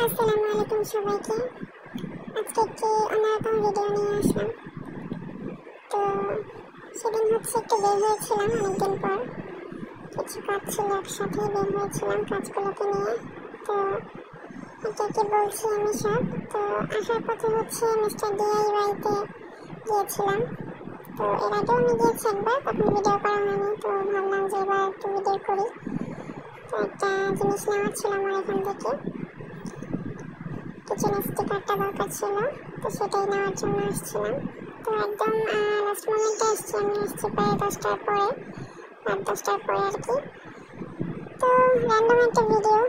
আসসালামু আলাইকুম সবাইকে। আজকে একটি অন্যরকম ভিডিও নিয়ে আসলাম। তো সেদিন একটু বের হয়েছিলাম অনেকদিন পর, কিছু কাজ ছিল, একসাথেই বের হয়েছিলাম কাজগুলোকে নিয়ে। তো এটাকে বলছি আমি সব। তো আসার পথে মিস্টার DIY-তে গিয়েছিলাম। তো এর আগেও আমি গিয়েছি একবার, তখন ভিডিও করা হয়নি। তো ভাবলাম যে এবার একটু ভিডিও করি। তো একটা জিনিস নেওয়ার ছিল আমার এখান থেকে, কিচেন স্টিকারটা দরকার ছিল, তো সেটাই নেওয়ার জন্য আসছিলাম। তো একদম লাস্ট মোমেন্টে আসছি, আমি আসছি প্রায় 10টার পরে, রাত 10টার পরে আর কি। তো র্যান্ডম একটা ভিডিও,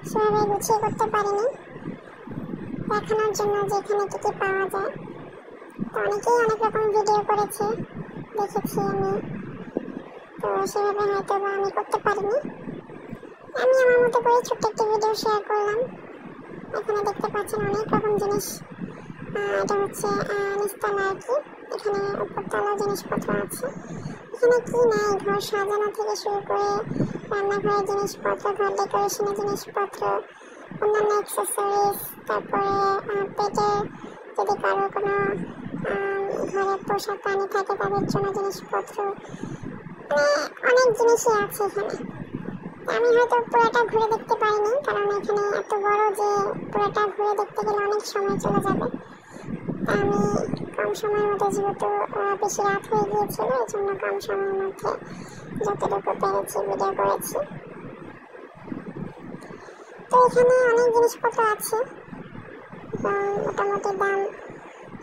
সেভাবে গুছিয়ে করতে পারিনি, দেখানোর জন্য যেখানে কী কী পাওয়া যায়। তো অনেকেই অনেক রকম ভিডিও করেছে, দেখেছি আমি। তো সেভাবে হয়তো বা আমি করতে পারিনি, আমি আমার মতো করে ছোট্ট একটি ভিডিও শেয়ার করলাম। এখানে দেখতে পাচ্ছেন অনেক রকম জিনিস। এটা নিচতলা আর কি, এখানে উপরতলা জিনিসপত্র আছে। এখানে কি নাই, ঘর সাজানো থেকে শুরু করে রান্নাঘরের জিনিসপত্র, ঘর ডেকোরেশনের জিনিসপত্র, অন্যান্য অ্যাক্সেসরিজ, তারপরে পেটের যদি কারো কোনো ঘরে পোষা প্রাণী থাকে তাদের জন্য জিনিসপত্র, মানে অনেক জিনিসই আছে এখানে। আমি হয়তো পুরোটা ঘুরে দেখতে পারিনি, কারণ এখানে এত বড় যে পুরোটা ঘুরে দেখতে গেলে অনেক সময় চলে যাবে। আমি কম সময়ের মধ্যে, যেহেতু বেশি রাত হয়ে গিয়েছিল, এই জন্য কম সময়ের মধ্যে যতটুকু পেরেছি ভিডিও করেছি। তো এখানে অনেক জিনিসপত্র আছে এবং মোটামুটি দাম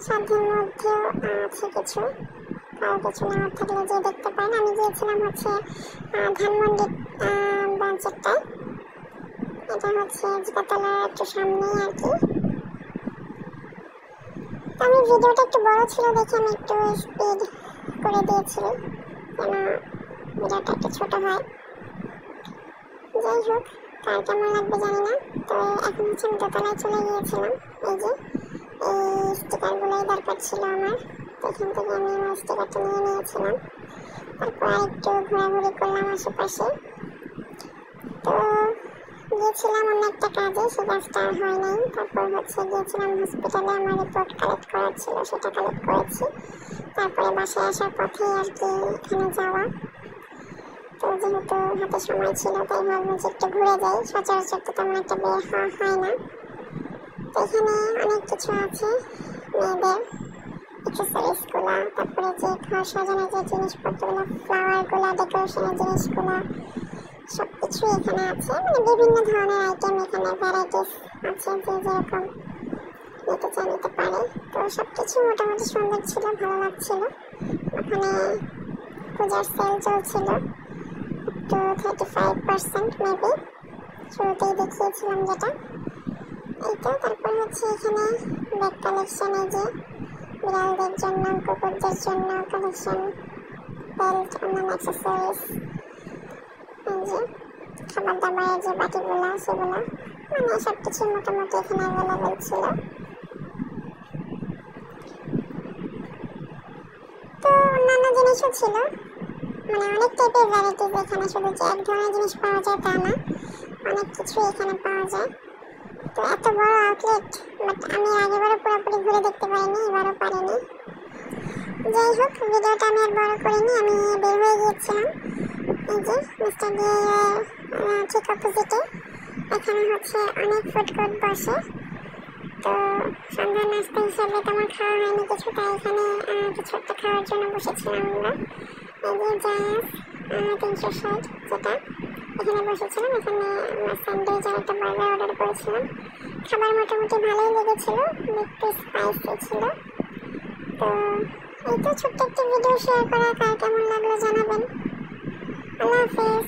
সাধ্যের মধ্যেও আছে কিছু। কারো কিছু নেওয়ার থাকলে যে দেখতে পারেন। আমি গিয়েছিলাম ধানমন্ডি ব্রাঞ্চেরটায়, এটা জিকাতলার একটু সামনেই আর কি। আমি ভিডিওটা একটু বড় ছিল দেখে আমি একটু স্পিড করে দিয়েছি, যেন ভিডিওটা একটু ছোট হয়। যাই হোক, কার কেমন লাগবে জানি না। তো এখন আমি দোতলায় চলে গিয়েছিলাম। এই যে এই স্টিকারগুলোই দরকার ছিল আমার, তো এখান থেকে আমি আমার স্টিকারটা নিয়ে নিয়েছিলাম। তারপর একটু ঘোরাঘুরি করলাম আশেপাশে। তো গিয়েছিলাম অন্য একটা কাজে, সে কাজটা আর হয় নাই। তারপর গিয়েছিলাম হসপিটালে, আমার রিপোর্ট কালেক্ট করার ছিল, সেটা কালেক্ট করেছি। তারপরে বাসায় আসার পথেই আর কি এখানে যাওয়া। তো যেহেতু হাতে সময় ছিল, তাই ভাবলাম যে একটু ঘুরে যাই, সচরাচর তো তেমন একটা বের হওয়া হয় না। তো এখানে অনেক কিছু আছে মেয়েদের অ্যাক্সেসরিজগুলো, তারপরে যে ঘর সাজানোর যে জিনিসপত্রগুলো, ফ্লাওয়ারগুলো, ডেকোরেশনের জিনিসগুলো, সব কিছুই এখানে আছে। মানে বিভিন্ন ধরনের আইটেম এখানে, ভ্যারাইটিস আছে, যে যেরকম নিতে চাই নিতে পারে। তো সব কিছু মোটামুটি সুন্দর ছিল, ভালো লাগছিল। ওখানে পূজার সেল চলছিল, তো 35% মেবি, শুরুতেই দেখিয়েছিলাম যেটা। এই তো তারপর এখানে ব্যাগ কালেকশন, এই যে বিড়ালদের জন্য, কুকুরদের জন্য কালেকশন, বেল্ট, অন্যান্য অ্যাক্সেসরিজ, এই যে খাবার দাবারের যে বাটিগুলো, সেগুলো, মানে সব কিছু মোটামুটি এখানে অ্যাভেলেবেল ছিল। তো অন্যান্য জিনিসও ছিল, মানে অনেক টাইপের ভ্যারাইটিস এখানে, শুধু যে এক ধরনের জিনিস পাওয়া যায় তা না, অনেক কিছু এখানে পাওয়া যায়। তো এত বড় আউটলেট, বাট আমি আগেবারও পুরোপুরি ঘুরে দেখতে পারিনি, এবারও পারিনি। যাই হোক, ভিডিওটা আমি আর বড় করিনি, আমি বের হয়ে গিয়েছিলাম। এই যে মিস্টার DIY ঠিক অপোজিটে এখানে অনেক ফুড কোর্ট বসে। তো সন্ধ্যার নাস্তা হিসেবে তেমন খাওয়া হয়নি কিছু, তাই এখানে কিছু একটা খাওয়ার জন্য বসেছিলাম আমরা। এই যে জায়াস 360, যেটা এখানে বসেছিলাম। এখানে আমরা স্যান্ডউইচ আর একটা বার্গার অর্ডার করেছিলাম। খাবার মোটামুটি ভালোই লেগেছিল, একটু স্পাইসি ছিল। তো এই তো ছোট্ট একটি ভিডিও শেয়ার করা, কার কেমন লাগলো জানাবেন। আল্লাহ হাফেজ।